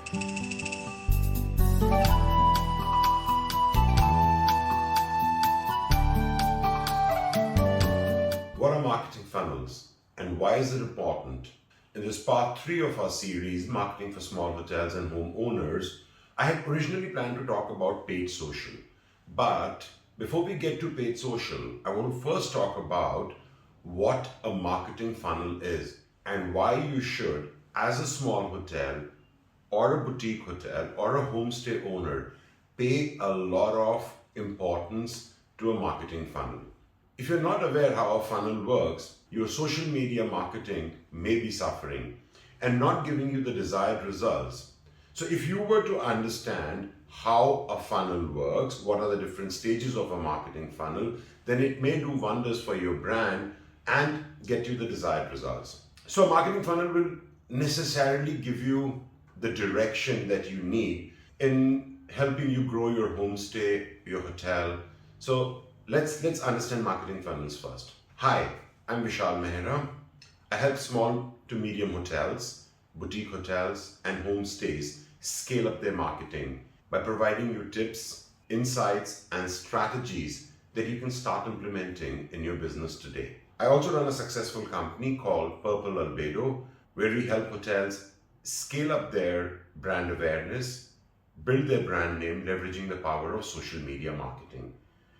What are marketing funnels and why is it important? In this part 3 of our series, Marketing for Small Hotels and Homeowners, I had originally planned to talk about paid social. But before we get to paid social, I want to first talk about what a marketing funnel is and why you should, as a small hotel or a boutique hotel or a homestay owner, pay a lot of importance to a marketing funnel. If you're not aware how a funnel works, your social media marketing may be suffering and not giving you the desired results. So if you were to understand how a funnel works, what are the different stages of a marketing funnel, then it may do wonders for your brand and get you the desired results. So a marketing funnel will necessarily give you the direction that you need in helping you grow your homestay, your hotel. So let's understand marketing funnels first. Hi, I'm Vishal Mehra. I help small to medium hotels, boutique hotels, and homestays scale up their marketing by providing you tips, insights, and strategies that you can start implementing in your business today. I also run a successful company called Purple Albedo, where we help hotels scale up their brand awareness, build their brand name, leveraging the power of social media marketing.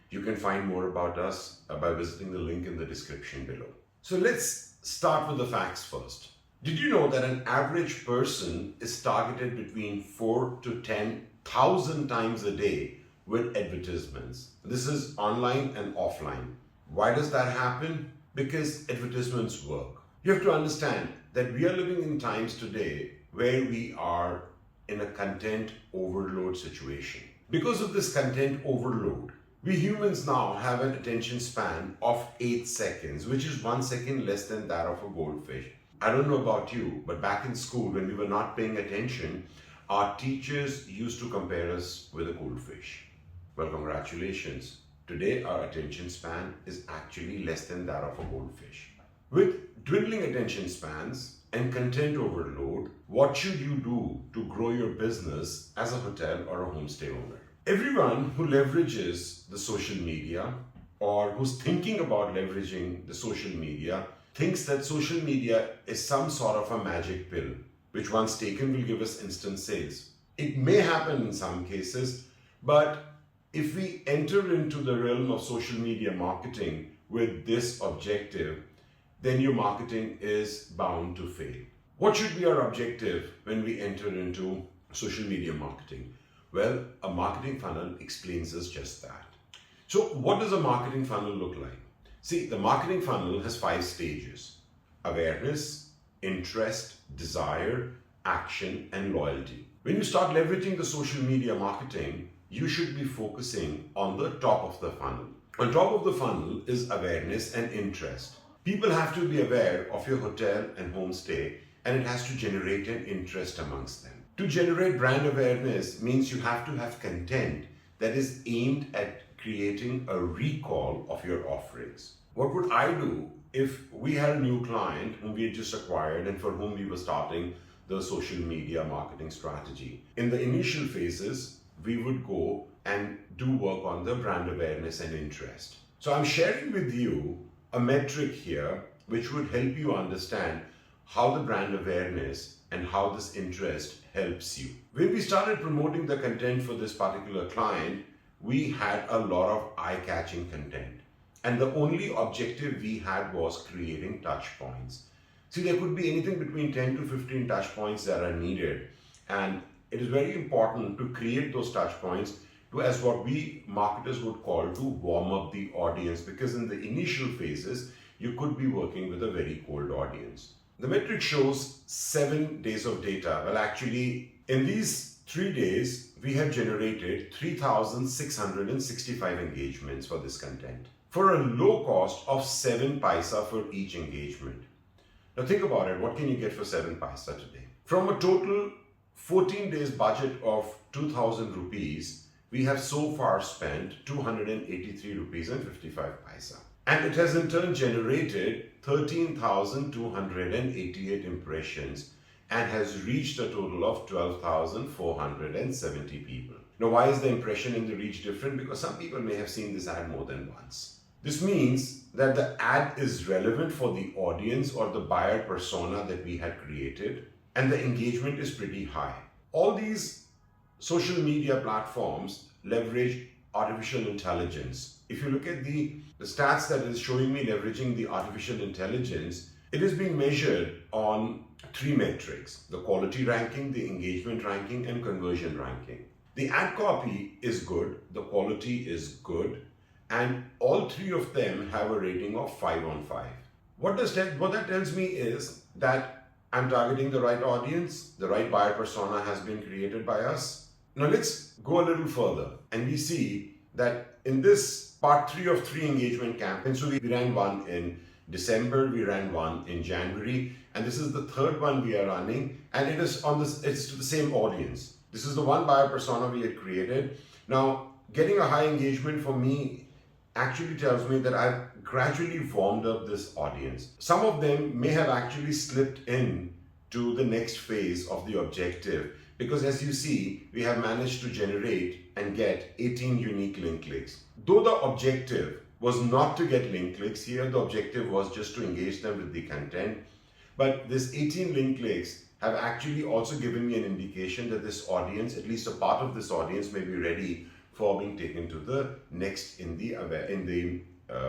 You can find more about us by visiting the link in the description below. So let's start with the facts first. Did you know that an average person is targeted between 4 to 10,000 times a day with advertisements? This is online and offline. Why does that happen? Because advertisements work. You have to understand that we are living in times today where we are in a content overload situation. Because of this content overload, we humans now have an attention span of 8 seconds, which is 1 second less than that of a goldfish. I don't know about you, but back in school, when we were not paying attention, our teachers used to compare us with a goldfish. Well, congratulations. Today, our attention span is actually less than that of a goldfish. With dwindling attention spans and content overload, what should you do to grow your business as a hotel or a homestay owner? Everyone who leverages the social media or who's thinking about leveraging the social media thinks that social media is some sort of a magic pill, which once taken will give us instant sales. It may happen in some cases, but if we enter into the realm of social media marketing with this objective, then your marketing is bound to fail. What should be our objective when we enter into social media marketing? Well, a marketing funnel explains us just that. So what does a marketing funnel look like? See, the marketing funnel has 5 stages: awareness, interest, desire, action, and loyalty. When you start leveraging the social media marketing, you should be focusing on the top of the funnel. On top of the funnel is awareness and interest. People have to be aware of your hotel and homestay, and it has to generate an interest amongst them. To generate brand awareness means you have to have content that is aimed at creating a recall of your offerings. What would I do if we had a new client whom we had just acquired and for whom we were starting the social media marketing strategy? In the initial phases, we would go and do work on the brand awareness and interest. So I'm sharing with you a metric here which would help you understand how the brand awareness and how this interest helps you. When we started promoting the content for this particular client, we had a lot of eye-catching content. And the only objective we had was creating touch points. See, there could be anything between 10 to 15 touch points that are needed. And it is very important to create those touch points to, as what we marketers would call, to warm up the audience, because in the initial phases, you could be working with a very cold audience. The metric shows 7 days of data. Well, actually, in these 3 days, we have generated 3,665 engagements for this content for a low cost of 7 paisa for each engagement. Now think about it, what can you get for 7 paisa today? From a total 14 days budget of 2,000 rupees, we have so far spent 283 rupees and 55 paisa. And it has in turn generated 13,288 impressions and has reached a total of 12,470 people. Now, why is the impression and the reach different? Because some people may have seen this ad more than once. This means that the ad is relevant for the audience or the buyer persona that we had created, and the engagement is pretty high. All these social media platforms leverage artificial intelligence. If you look at the stats that is showing me leveraging the artificial intelligence, it is being measured on three metrics: the quality ranking, the engagement ranking, and conversion ranking. The ad copy is good, the quality is good, and all three of them have a rating of 5 on 5. What that tells me is that I'm targeting the right audience, the right buyer persona has been created by us. Now let's go a little further and we see that in this part 3 of 3 engagement campaigns, so we ran one in December, we ran one in January, and this is the third one we are running, and it's to the same audience. This is the one buyer persona we had created. Now, getting a high engagement for me actually tells me that I've gradually warmed up this audience. Some of them may have actually slipped in to the next phase of the objective, because as you see, we have managed to generate and get 18 unique link clicks. Though the objective was not to get link clicks here, the objective was just to engage them with the content. But this 18 link clicks have actually also given me an indication that this audience, at least a part of this audience, may be ready for being taken to the next in the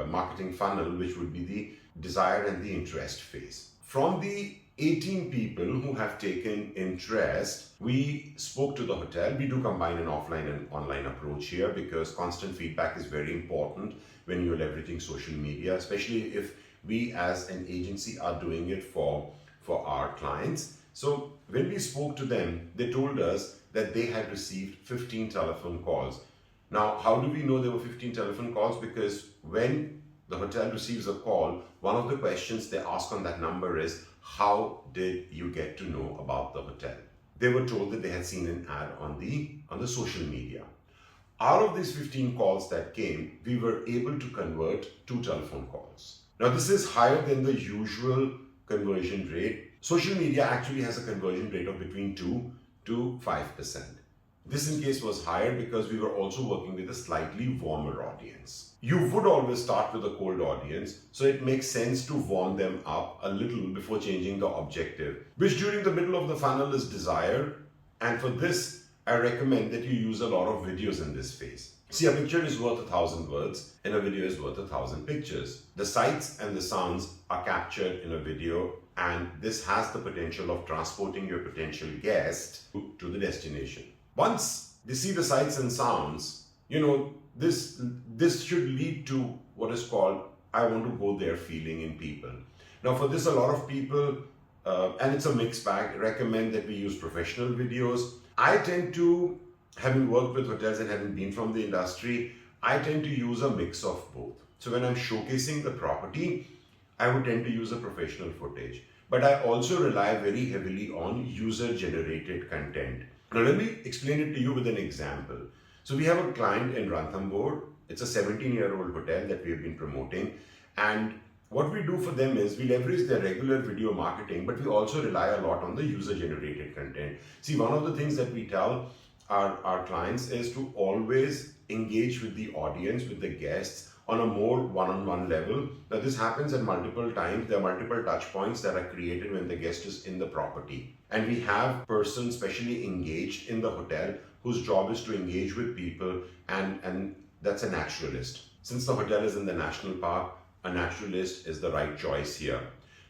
marketing funnel, which would be the desire and the interest phase. From the 18 people who have taken interest, we spoke to the hotel. We do combine an offline and online approach here because constant feedback is very important when you're leveraging social media, especially if we as an agency are doing it for our clients. So when we spoke to them, they told us that they had received 15 telephone calls. Now, how do we know there were 15 telephone calls? Because when the hotel receives a call, one of the questions they ask on that number is, how did you get to know about the hotel? They were told that they had seen an ad on the social media. Out of these 15 calls that came, we were able to convert 2 telephone calls. Now, this is higher than the usual conversion rate. Social media actually has a conversion rate of between 2 to 5%. This in case was higher because we were also working with a slightly warmer audience. You would always start with a cold audience, so it makes sense to warm them up a little before changing the objective, which during the middle of the funnel is desire. And for this, I recommend that you use a lot of videos in this phase. See, a picture is worth 1,000 words and a video is worth 1,000 pictures. The sights and the sounds are captured in a video, and this has the potential of transporting your potential guest to the destination. Once they see the sights and sounds, this should lead to what is called I want to go there feeling in people. Now for this, a lot of people, and it's a mixed bag, recommend that we use professional videos. I tend to, having worked with hotels and having been from the industry, I tend to use a mix of both. So when I'm showcasing the property, I would tend to use a professional footage. But I also rely very heavily on user-generated content. Now let me explain it to you with an example. So we have a client in Ranthambore. It's a 17-year-old hotel that we have been promoting. And what we do for them is we leverage their regular video marketing, but we also rely a lot on the user-generated content. See, one of the things that we tell our clients is to always engage with the audience, with the guests, on a more one-on-one level. Now this happens at multiple times. There are multiple touch points that are created when the guest is in the property. And we have persons specially engaged in the hotel whose job is to engage with people, and that's a naturalist. Since the hotel is in the national park, a naturalist is the right choice here.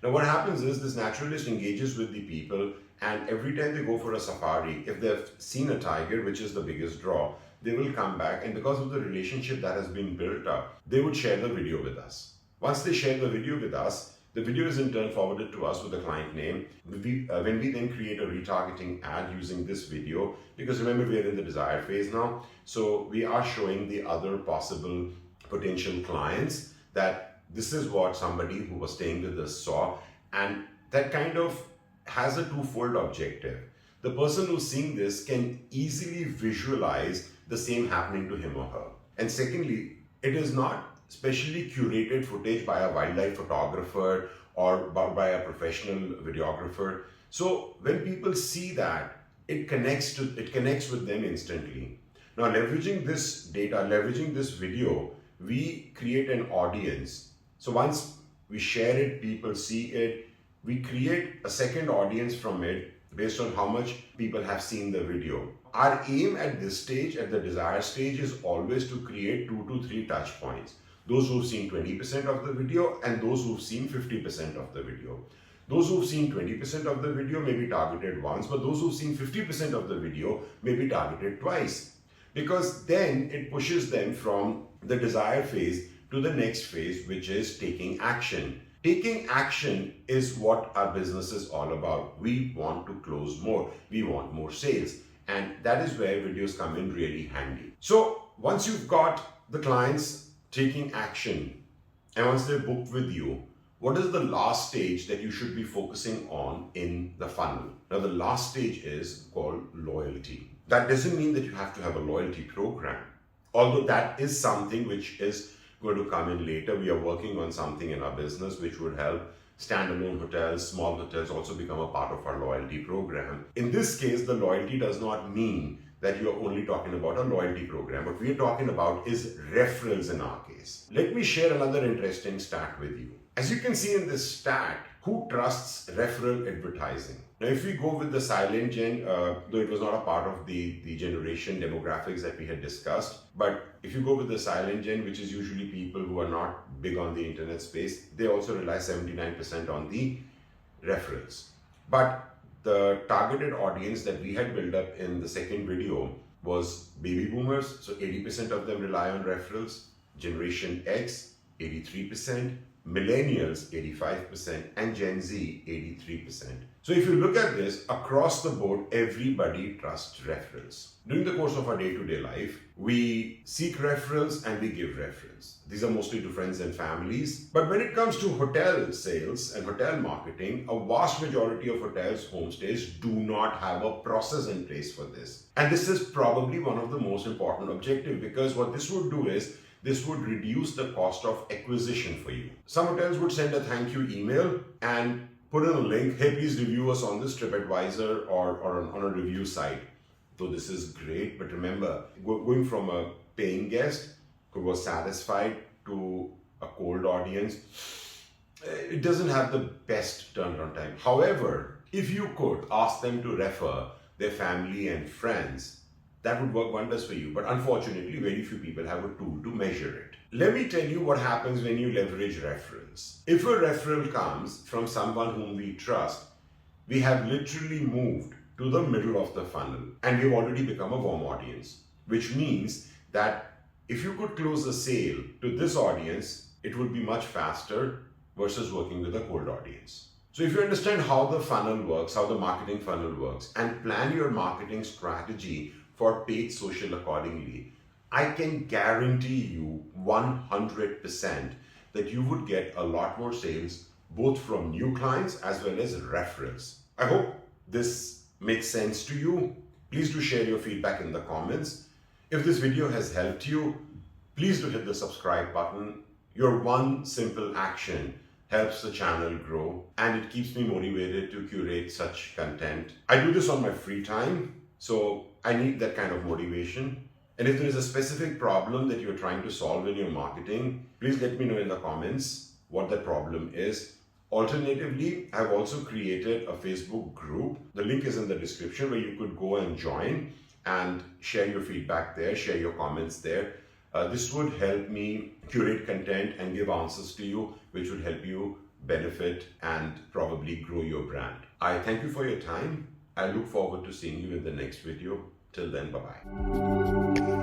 Now what happens is this naturalist engages with the people, and every time they go for a safari, if they've seen a tiger, which is the biggest draw, they will come back, and because of the relationship that has been built up, they would share the video with us. Once they share the video with us, the video is in turn forwarded to us with the client name. When we then create a retargeting ad using this video, because remember we are in the desire phase now, so we are showing the other possible potential clients that this is what somebody who was staying with us saw, and that kind of has a twofold objective. The person who's seeing this can easily visualize the same happening to him or her. And secondly, it is not specially curated footage by a wildlife photographer or by a professional videographer. So when people see that, it connects with them instantly. Now, leveraging this data, leveraging this video, we create an audience. So once we share it, people see it, we create a second audience from it based on how much people have seen the video. Our aim at this stage, at the desire stage, is always to create 2 to 3 touch points. Those who've seen 20% of the video and those who've seen 50% of the video. Those who've seen 20% of the video may be targeted once, but those who've seen 50% of the video may be targeted twice. Because then it pushes them from the desire phase to the next phase, which is taking action. Taking action is what our business is all about. We want to close more. We want more sales. And that is where videos come in really handy. So once you've got the clients taking action and once they're booked with you, what is the last stage that you should be focusing on in the funnel? Now, the last stage is called loyalty. That doesn't mean that you have to have a loyalty program, although that is something which is going to come in later. We are working on something in our business which would help standalone hotels, small hotels also become a part of our loyalty program. In this case, the loyalty does not mean that you're only talking about a loyalty program. What we're talking about is referrals in our case. Let me share another interesting stat with you. As you can see in this stat, who trusts referral advertising? Now, if we go with the silent gen, though it was not a part of the generation demographics that we had discussed, but if you go with the silent gen, which is usually people who are not big on the internet space, they also rely 79% on the referrals. But the targeted audience that we had built up in the second video was baby boomers. So 80% of them rely on referrals, Generation X, 83%, millennials 85%, and Gen Z 83%. So if you look at this across the board, everybody trusts referrals. During the course of our day-to-day life, we seek referrals and we give referrals. These are mostly to friends and families. But when it comes to hotel sales and hotel marketing, a vast majority of hotels, homestays do not have a process in place for this. And this is probably one of the most important objectives, because what this would do is this would reduce the cost of acquisition for you. Some hotels would send a thank you email and put in a link, hey, please review us on this TripAdvisor or on a review site. So this is great, but remember, going from a paying guest who was satisfied to a cold audience, it doesn't have the best turnaround time. However, if you could ask them to refer their family and friends, that would work wonders for you. But unfortunately, very few people have a tool to measure it. Let me tell you what happens when you leverage referrals. If a referral comes from someone whom we trust, we have literally moved to the middle of the funnel and we've already become a warm audience, which means that if you could close a sale to this audience, it would be much faster versus working with a cold audience. So if you understand how the funnel works, how the marketing funnel works, and plan your marketing strategy for paid social accordingly, I can guarantee you 100% that you would get a lot more sales, both from new clients as well as referrals. I hope this makes sense to you. Please do share your feedback in the comments. If this video has helped you, please do hit the subscribe button. Your one simple action helps the channel grow and it keeps me motivated to curate such content. I do this on my free time, so I need that kind of motivation. And if there is a specific problem that you're trying to solve in your marketing, please let me know in the comments what that problem is. Alternatively, I've also created a Facebook group. The link is in the description where you could go and join and share your feedback there, share your comments there. This would help me curate content and give answers to you, which would help you benefit and probably grow your brand. I thank you for your time. I look forward to seeing you in the next video. Till then, bye-bye.